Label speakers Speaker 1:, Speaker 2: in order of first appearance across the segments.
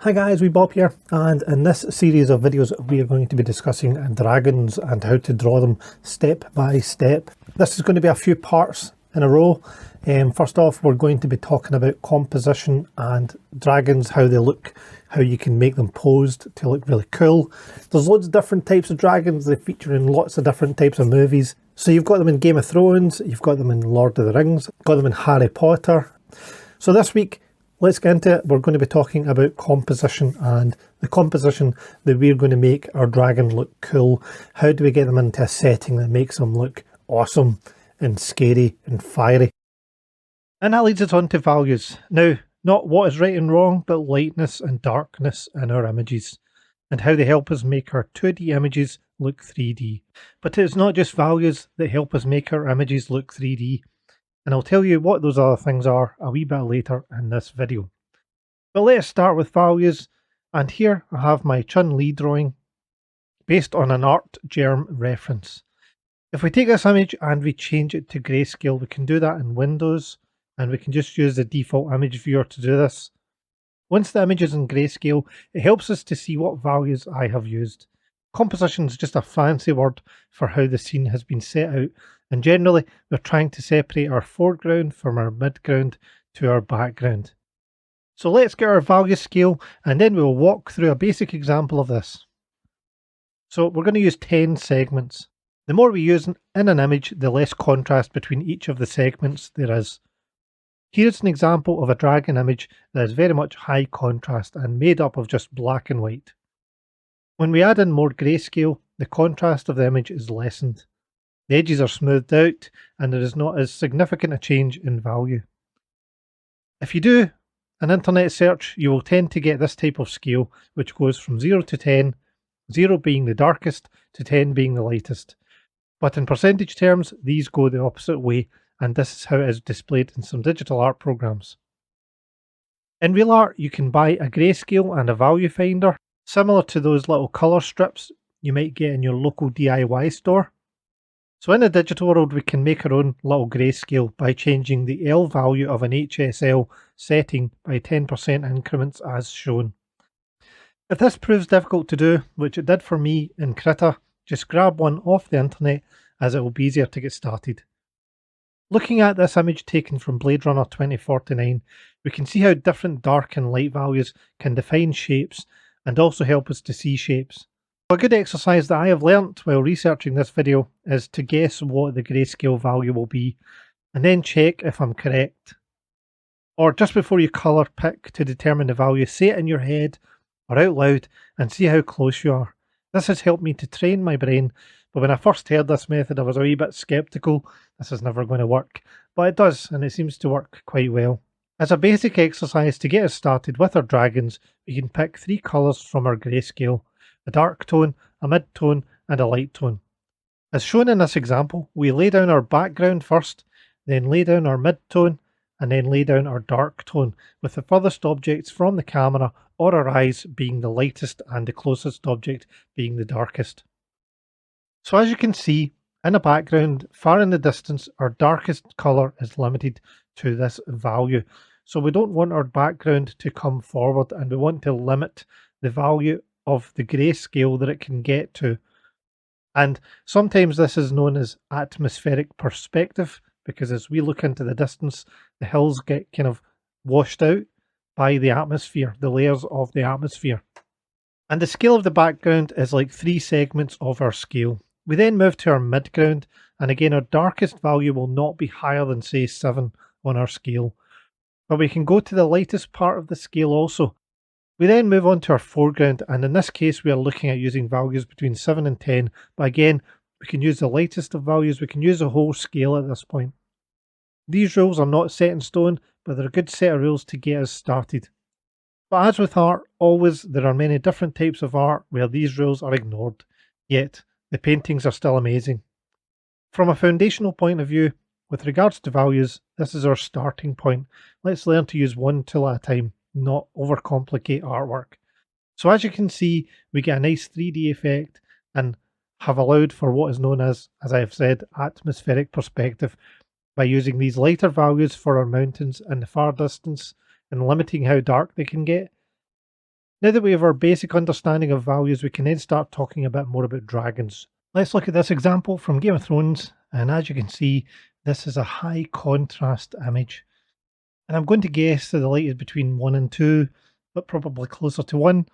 Speaker 1: Hi guys, Bob here, and in this series of videos we are going to be discussing dragons and how to draw them step by step. This is going to be a few parts in a row. First off, we're going to be talking about composition and dragons, how they look, how you can make them posed to look really cool. There's loads of different types of dragons. They feature in lots of different types of movies. So you've got them in Game of Thrones, you've got them in Lord of the Rings, got them in Harry Potter. So this week, let's get into it. We're going to be talking about composition and the composition that we're going to make our dragon look cool. How do we get them into a setting that makes them look awesome and scary and fiery? And that leads us on to values. Now, not what is right and wrong, but lightness and darkness in our images and how they help us make our 2D images look 3D. But it's not just values that help us make our images look 3D. And I'll tell you what those other things are a wee bit later in this video. But let's start with values, and here I have my Chun-Li drawing based on an ArtGerm reference. If we take this image and we change it to grayscale, we can do that in Windows, and we can just use the default image viewer to do this. Once the image is in grayscale, it helps us to see what values I have used. Composition is just a fancy word for how the scene has been set out, and generally we're trying to separate our foreground from our midground to our background. So let's get our value scale and then we'll walk through a basic example of this. So we're going to use 10 segments. The more we use in an image, the less contrast between each of the segments there is. Here's an example of a dragon image that is very much high contrast and made up of just black and white. When we add in more grayscale, the contrast of the image is lessened. The edges are smoothed out and there is not as significant a change in value. If you do an internet search, you will tend to get this type of scale, which goes from 0 to 10, 0 being the darkest to 10 being the lightest. But in percentage terms, these go the opposite way, and this is how it is displayed in some digital art programs. In real art, you can buy a grayscale and a value finder, similar to those little colour strips you might get in your local DIY store. So in the digital world, we can make our own little grayscale by changing the L value of an HSL setting by 10% increments as shown. If this proves difficult to do, which it did for me in Krita, just grab one off the internet as it will be easier to get started. Looking at this image taken from Blade Runner 2049, we can see how different dark and light values can define shapes and also help us to see shapes. A good exercise that I have learnt while researching this video is to guess what the grayscale value will be and then check if I'm correct. Or just before you colour pick to determine the value, say it in your head or out loud and see how close you are. This has helped me to train my brain, but when I first heard this method I was a wee bit sceptical. This is never going to work, but it does, and it seems to work quite well. As a basic exercise to get us started with our dragons, we can pick 3 colours from our grayscale: a dark tone, a mid-tone and a light tone. As shown in this example, we lay down our background first, then lay down our mid-tone and then lay down our dark tone, with the furthest objects from the camera or our eyes being the lightest and the closest object being the darkest. So as you can see, in a background far in the distance, our darkest colour is limited to this value. So we don't want our background to come forward, and we want to limit the value of the grayscale that it can get to. And sometimes this is known as atmospheric perspective, because as we look into the distance, the hills get kind of washed out by the atmosphere, the layers of the atmosphere. And the scale of the background is like 3 segments of our scale. We then move to our midground, and again our darkest value will not be higher than say 7 on our scale. But we can go to the lightest part of the scale also. We then move on to our foreground, and in this case we are looking at using values between 7 and 10, but again we can use the lightest of values, we can use the whole scale at this point. These rules are not set in stone, but they're a good set of rules to get us started. But as with art, always there are many different types of art where these rules are ignored, yet the paintings are still amazing. From a foundational point of view, with regards to values, this is our starting point. Let's learn to use one tool at a time, not overcomplicate artwork. So as you can see, we get a nice 3D effect and have allowed for what is known as I have said, atmospheric perspective by using these lighter values for our mountains in the far distance and limiting how dark they can get. Now that we have our basic understanding of values, we can then start talking a bit more about dragons. Let's look at this example from Game of Thrones, and as you can see, this is a high contrast image. And I'm going to guess that the light is between 1 and 2, but probably closer to 1.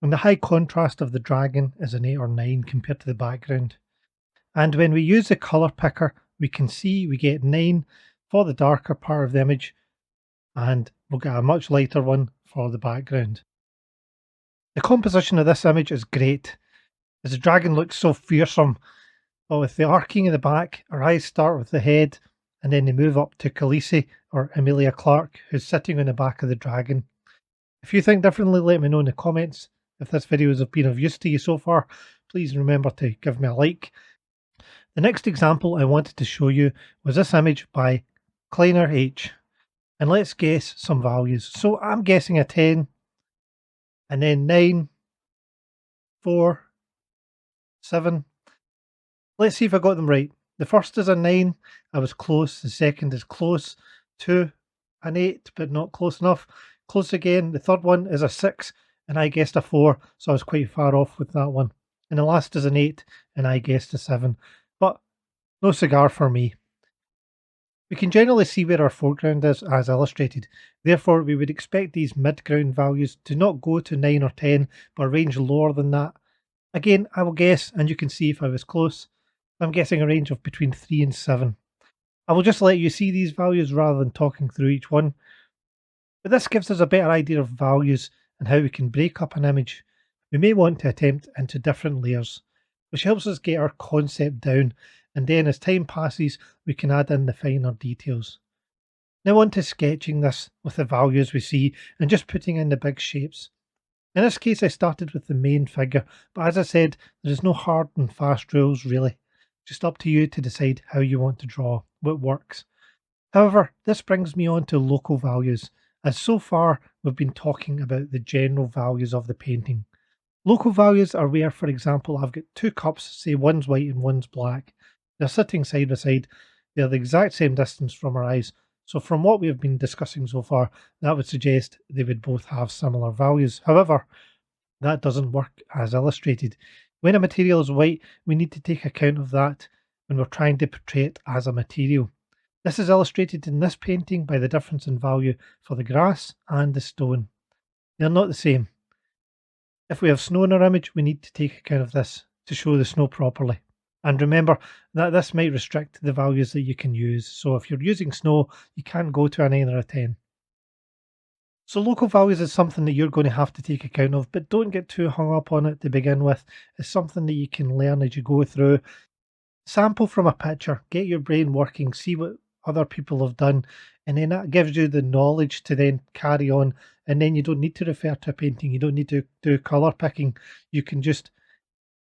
Speaker 1: And the high contrast of the dragon is an 8 or 9 compared to the background. And when we use the colour picker, we can see we get 9 for the darker part of the image, and we'll get a much lighter one for the background. The composition of this image is great, as the dragon looks so fearsome, but with the arcing in the back, our eyes start with the head, and then they move up to Khaleesi, or Emilia Clarke, who's sitting on the back of the dragon. If you think differently, let me know in the comments. If this video has been of use to you so far, please remember to give me a like. The next example I wanted to show you was this image by Kleiner H. And let's guess some values. So I'm guessing a 10, and then 9, 4, 7. Let's see if I got them right. The first is a 9, I was close. The second is close. 2, an 8, but not close enough. Close again. The third one is a 6, and I guessed a 4, so I was quite far off with that one. And the last is an 8, and I guessed a 7. But no cigar for me. We can generally see where our foreground is as illustrated, therefore we would expect these mid-ground values to not go to 9 or 10, but range lower than that. Again, I will guess, and you can see if I was close. I'm guessing a range of between 3 and 7. I will just let you see these values rather than talking through each one. But this gives us a better idea of values and how we can break up an image. We may want to attempt into different layers, which helps us get our concept down, and then as time passes we can add in the finer details. Now on to sketching this with the values we see and just putting in the big shapes. In this case I started with the main figure, but as I said, there is no hard and fast rules really. Just up to you to decide how you want to draw, what works. However, this brings me on to local values, as so far we've been talking about the general values of the painting. Local values are where, for example, I've got two cups, say one's white and one's black. They're sitting side by side. They're the exact same distance from our eyes. So from what we have been discussing so far, that would suggest they would both have similar values. However, that doesn't work as illustrated. When a material is white, we need to take account of that when we're trying to portray it as a material. This is illustrated in this painting by the difference in value for the grass and the stone. They're not the same. If we have snow in our image, we need to take account of this to show the snow properly. And remember that this might restrict the values that you can use. So if you're using snow, you can't go to a 9 or a 10. So local values is something that you're going to have to take account of, but don't get too hung up on it to begin with. It's something that you can learn as you go through. Sample from a picture, get your brain working, see what other people have done, and then that gives you the knowledge to then carry on. And then you don't need to refer to a painting, you don't need to do colour picking. You can just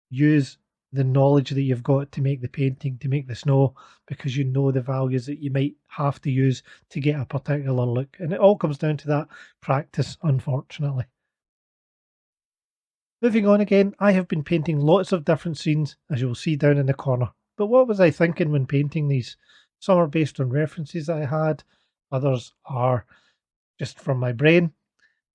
Speaker 1: use the knowledge that you've got to make the painting, to make the snow, because you know the values that you might have to use to get a particular look. And it all comes down to that practice, unfortunately. Moving on again, I have been painting lots of different scenes, as you will see down in the corner. But what was I thinking when painting these? Some are based on references that I had, others are just from my brain.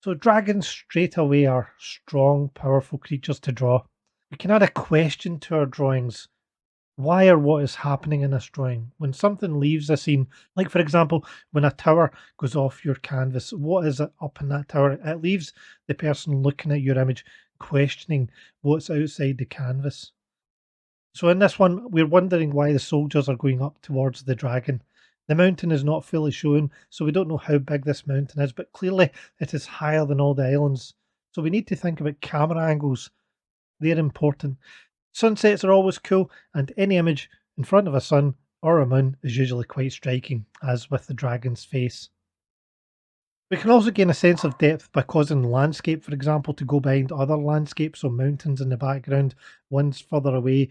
Speaker 1: So dragons straight away are strong, powerful creatures to draw. We can add a question to our drawings. Why or what is happening in this drawing? When something leaves a scene, like for example, when a tower goes off your canvas, what is it up in that tower? It leaves the person looking at your image questioning what's outside the canvas. So in this one, we're wondering why the soldiers are going up towards the dragon. The mountain is not fully shown, so we don't know how big this mountain is, but clearly it is higher than all the islands. So we need to think about camera angles. They're important. Sunsets are always cool, and any image in front of a sun or a moon is usually quite striking, as with the dragon's face. We can also gain a sense of depth by causing the landscape, for example, to go behind other landscapes or mountains in the background. One's further away,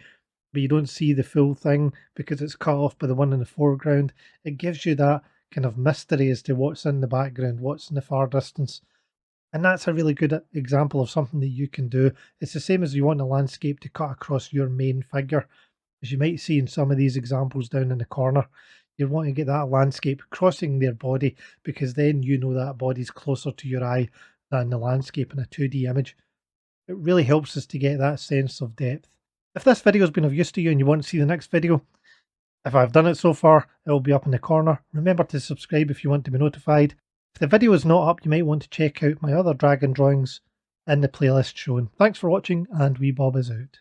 Speaker 1: but you don't see the full thing because it's cut off by the one in the foreground. It gives you that kind of mystery as to what's in the background, what's in the far distance. And that's a really good example of something that you can do. It's the same as you want a landscape to cut across your main figure. As you might see in some of these examples down in the corner, you want to get that landscape crossing their body, because then you know that body's closer to your eye than the landscape in a 2D image. It really helps us to get that sense of depth. If this video has been of use to you and you want to see the next video, if I've done it so far, it will be up in the corner. Remember to subscribe if you want to be notified. If the video is not up, you might want to check out my other dragon drawings in the playlist shown. Thanks for watching, and wee Bob is out.